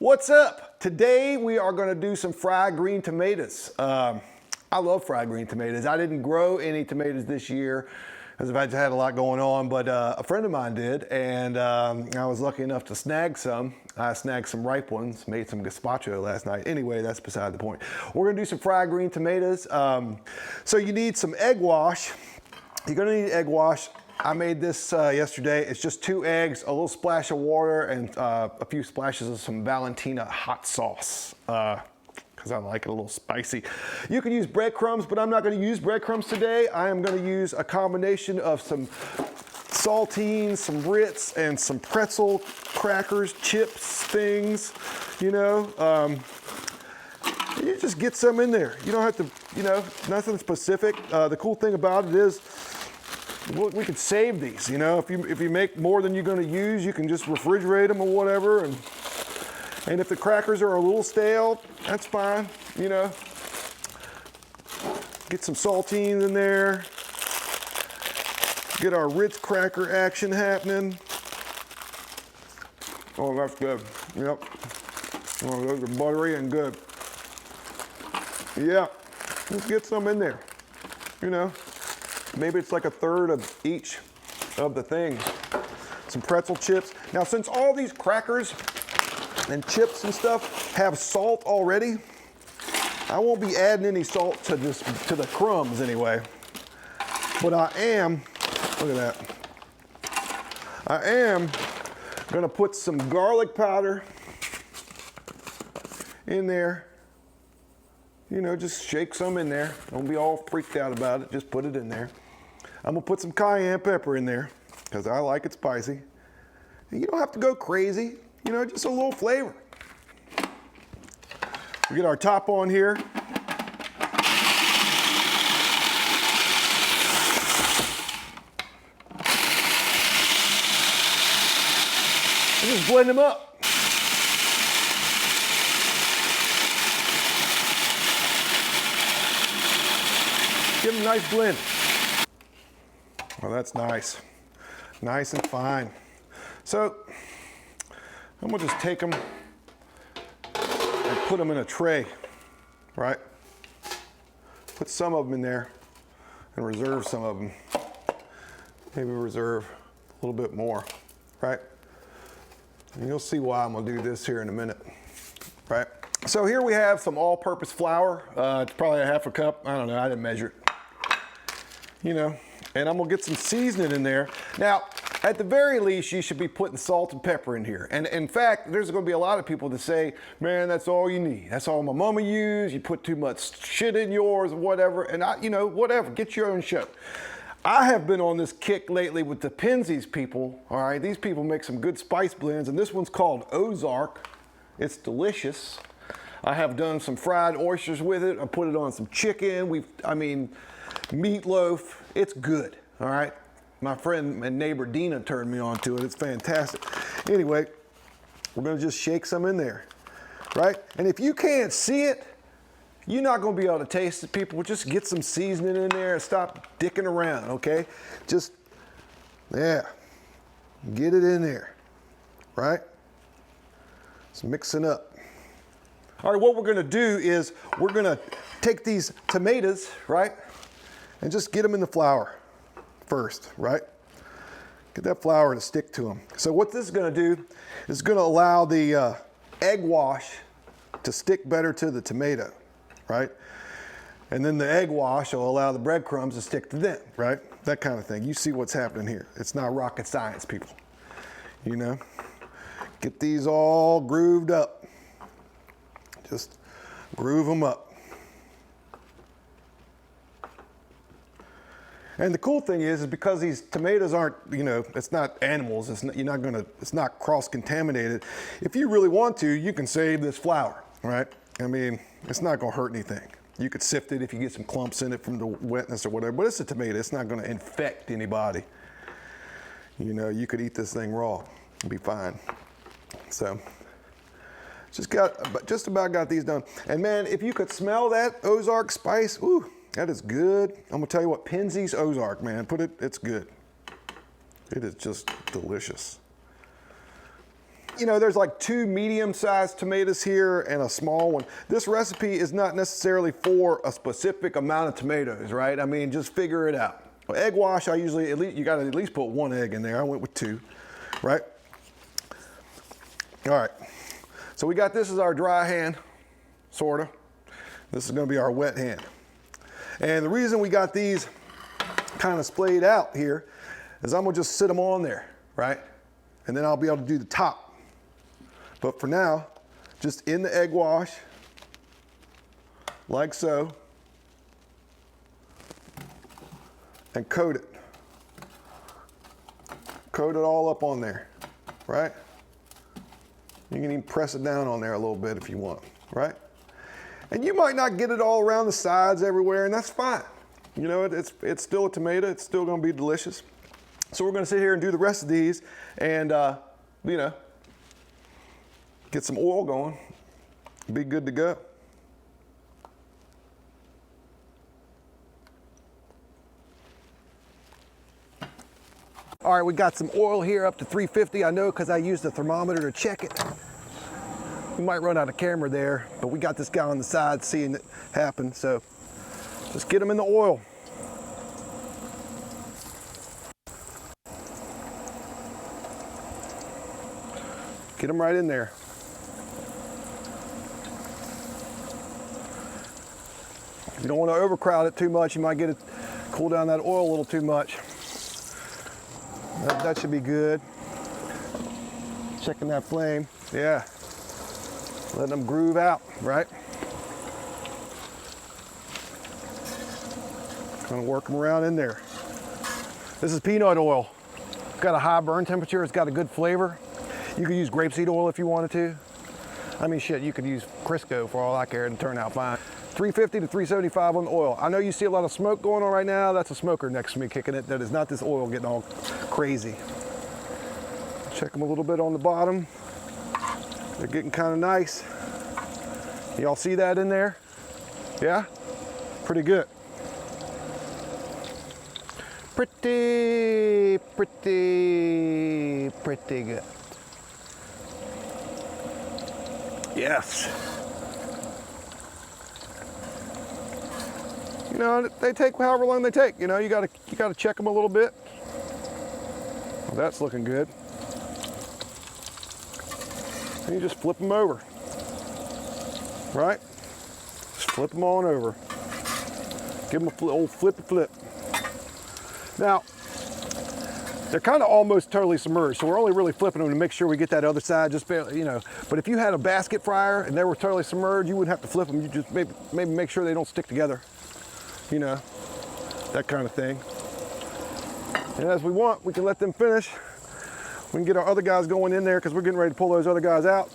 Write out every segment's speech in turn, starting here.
What's up? Today we are going to do some fried green tomatoes. I love fried green tomatoes. I didn't grow any tomatoes this year because I've had a lot going on, but a friend of mine did, and I was lucky enough to snag some. I snagged some ripe ones, made some gazpacho last night. Anyway, that's beside the point. We're going to do some fried green tomatoes. So you need some egg wash. You're going to need egg wash. I made this yesterday. It's just 2 eggs, a little splash of water, and a few splashes of some Valentina hot sauce, because I like it a little spicy. You can use breadcrumbs, but I'm not going to use breadcrumbs today. I am going to use a combination of some saltines, some Ritz, and some pretzel crackers, chips, things, you know. You just get some in there. You don't have to, you know, nothing specific. The cool thing about it is, we could save these, you know. If you make more than you're going to use, you can just refrigerate them or whatever. And if the crackers are a little stale, that's fine, you know. Get some saltines in there. Get our Ritz cracker action happening. Oh, that's good. Yep. Oh, those are buttery and good. Yeah. Let's get some in there, you know. Maybe it's like a third of each of the things. Some pretzel chips. Now, since all these crackers and chips and stuff have salt already, I won't be adding any salt to the crumbs anyway. But I am, look at that. I am gonna put some garlic powder in there. You know, just shake some in there. Don't be all freaked out about it. Just put it in there. I'm gonna put some cayenne pepper in there because I like it spicy. And you don't have to go crazy, you know, just a little flavor. We get our top on here. And just blend them up. Give them a nice blend. Well, that's nice. Nice and fine. So, I'm gonna just take them and put them in a tray, right? Put some of them in there and reserve some of them. Maybe reserve a little bit more, right? And you'll see why I'm gonna do this here in a minute, right? So here we have some all-purpose flour. It's probably a half a cup. I don't know, I didn't measure it. You know, and I'm gonna get some seasoning in there. Now, at the very least, you should be putting salt and pepper in here. And in fact, there's gonna be a lot of people that say, man, that's all you need. That's all my mama used. You put too much shit in yours or whatever. And you know, whatever, get your own show. I have been on this kick lately with the Penzies people, all right? These people make some good spice blends, and this one's called Ozark. It's delicious. I have done some fried oysters with it. I put it on some chicken. Meatloaf. It's good, all right? My friend and neighbor Dina turned me on to it. It's fantastic. Anyway, we're gonna just shake some in there, right? And if you can't see it, you're not gonna be able to taste it, people. Just get some seasoning in there and stop dicking around, okay? Just, yeah, get it in there, right? Just mixing up. All right, what we're gonna do is we're gonna take these tomatoes, right? And just get them in the flour first, right? Get that flour to stick to them. So what this is gonna do is gonna allow the egg wash to stick better to the tomato, right? And then the egg wash will allow the breadcrumbs to stick to them, right? That kind of thing. You see what's happening here. It's not rocket science, people. You know? Get these all grooved up. Just groove them up. And the cool thing is because these tomatoes aren't, you know, it's not animals, it's not cross-contaminated. If you really want to, you can save this flour, right? I mean, it's not gonna hurt anything. You could sift it if you get some clumps in it from the wetness or whatever, but it's a tomato, it's not gonna infect anybody. You know, you could eat this thing raw and be fine. So, just about got these done. And man, if you could smell that Ozark spice, ooh, that is good. I'm gonna tell you what, Penzies Ozark, man, it's good. It is just delicious. you know, there's like 2 medium-sized tomatoes here and a small one. This recipe is not necessarily for a specific amount of tomatoes, right? I mean, just figure it out. Well, egg wash, I usually, you gotta at least put 1 egg in there. I went with 2, right? All right, so we got this as our dry hand, sorta. This is gonna be our wet hand. And the reason we got these kind of splayed out here is I'm gonna just sit them on there, right? And then I'll be able to do the top. But for now, just in the egg wash, like so, and coat it. Coat it all up on there, right? You can even press it down on there a little bit if you want, right? And you might not get it all around the sides everywhere, and that's fine. You know, it's still a tomato, it's still gonna be delicious. So we're gonna sit here and do the rest of these and, you know, get some oil going, be good to go. All right, we got some oil here up to 350. I know because I used the thermometer to check it. We might run out of camera there, but we got this guy on the side seeing it happen. So just get him in the oil. Get them right in there. You don't want to overcrowd it too much. You might get it cool down that oil a little too much. That should be good. Checking that flame. Yeah. Letting them groove out, right? Gonna work them around in there. This is peanut oil. It's got a high burn temperature. It's got a good flavor. You could use grapeseed oil if you wanted to. I mean, shit, you could use Crisco for all I care and turn out fine. 350 to 375 on the oil. I know you see a lot of smoke going on right now. That's a smoker next to me kicking it. That is not this oil getting all crazy. Check them a little bit on the bottom. They're getting kind of nice. Y'all see that in there? Yeah? Pretty good. Pretty good. Yes. You know, they take however long they take. You know, you gotta check them a little bit. Well, that's looking good. And you just flip them over, right? Just flip them on over. Give them a old flip. Now, they're kind of almost totally submerged, so we're only really flipping them to make sure we get that other side just barely, you know. But if you had a basket fryer and they were totally submerged, you wouldn't have to flip them. You just maybe make sure they don't stick together, you know, that kind of thing. And as we want, we can let them finish. We can get our other guys going in there because we're getting ready to pull those other guys out.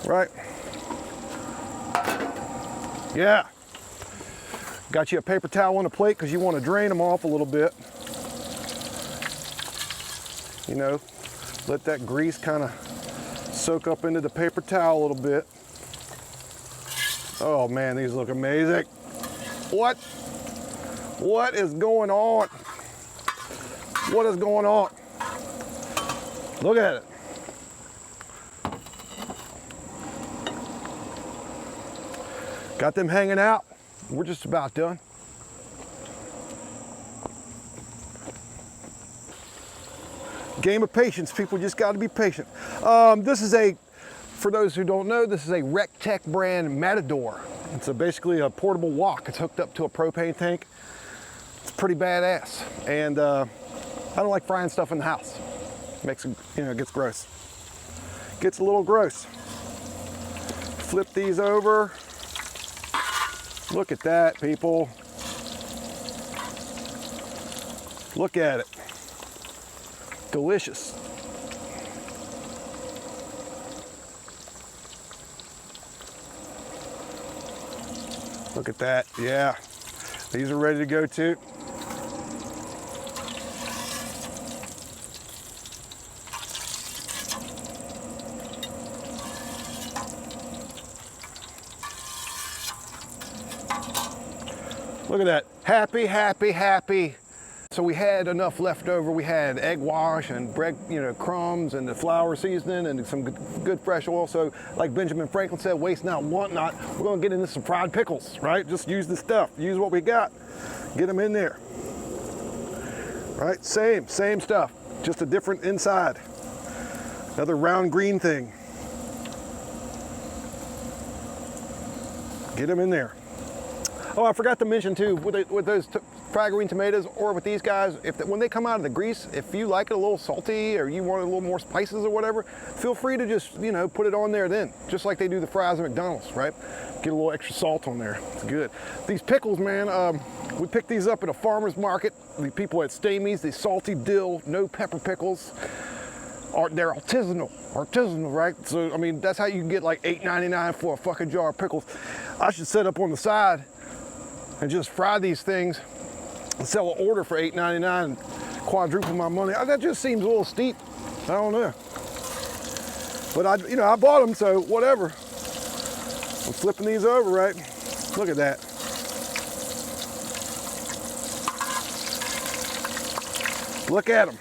Right? Yeah. Got you a paper towel on a plate because you want to drain them off a little bit. You know, let that grease kind of soak up into the paper towel a little bit. Oh man, these look amazing. What is going on? What is going on? Look at it. Got them hanging out. We're just about done. Game of patience, people just got to be patient. This is for those who don't know, this is a Rectech brand Matador. It's basically a portable wok. It's hooked up to a propane tank. It's pretty badass. And I don't like frying stuff in the house. Makes it, you know, it gets gross. Gets a little gross. Flip these over. Look at that, people. Look at it. Delicious. Look at that, yeah. These are ready to go too. Look at that, happy, happy, happy. so we had enough left over. We had egg wash and bread, crumbs and the flour seasoning and some good fresh oil. So like Benjamin Franklin said, waste not, want not. We're gonna get into some fried pickles, right? Just use the stuff, use what we got, get them in there. Right, same stuff, just a different inside. Another round green thing. Get them in there. Oh, I forgot to mention too, with those fried green tomatoes or with these guys, when they come out of the grease, if you like it a little salty or you want a little more spices or whatever, feel free to just, put it on there then, just like they do the fries at McDonald's, right? Get a little extra salt on there, it's good. These pickles, man, we picked these up at a farmer's market. The people at Stamey's, these salty dill, no pepper pickles. They're artisanal, right? So, I mean, that's how you can get like $8.99 for a fucking jar of pickles. I should set up on the side and just fry these things and sell an order for $8.99 and quadruple my money. That just seems a little steep. I don't know. But I bought them, so whatever. I'm flipping these over, right? Look at that. Look at them,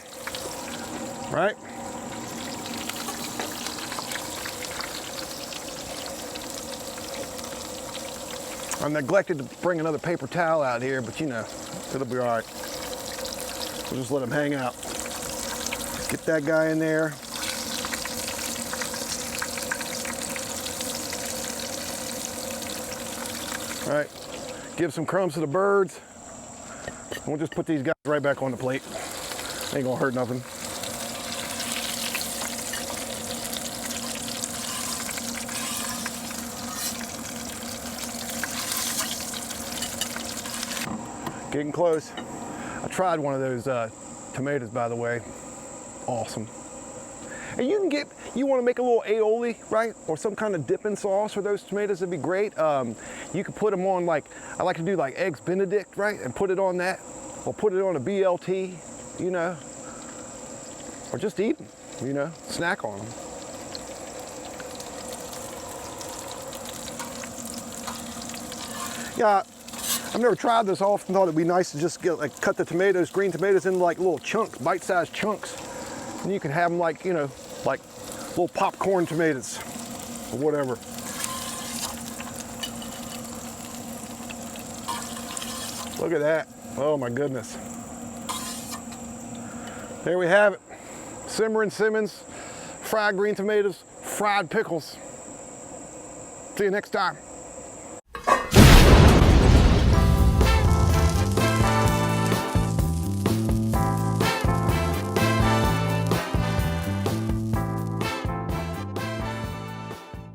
right? I neglected to bring another paper towel out here, but it'll be all right. We'll just let them hang out. Get that guy in there. All right, give some crumbs to the birds. We'll just put these guys right back on the plate. Ain't gonna hurt nothing. Getting close. I tried one of those tomatoes, by the way. Awesome. And you want to make a little aioli, right? Or some kind of dipping sauce for those tomatoes, it'd be great. You could put them on I like to do like eggs Benedict, right? And put it on that, or put it on a BLT, or just eat them, snack on them. Yeah, I've never tried this. I often thought it'd be nice to just cut the tomatoes, green tomatoes, into like little bite-sized chunks. And you can have them like little popcorn tomatoes or whatever. Look at that. Oh my goodness. There we have it. Simmerin Simmons, fried green tomatoes, fried pickles. See you next time.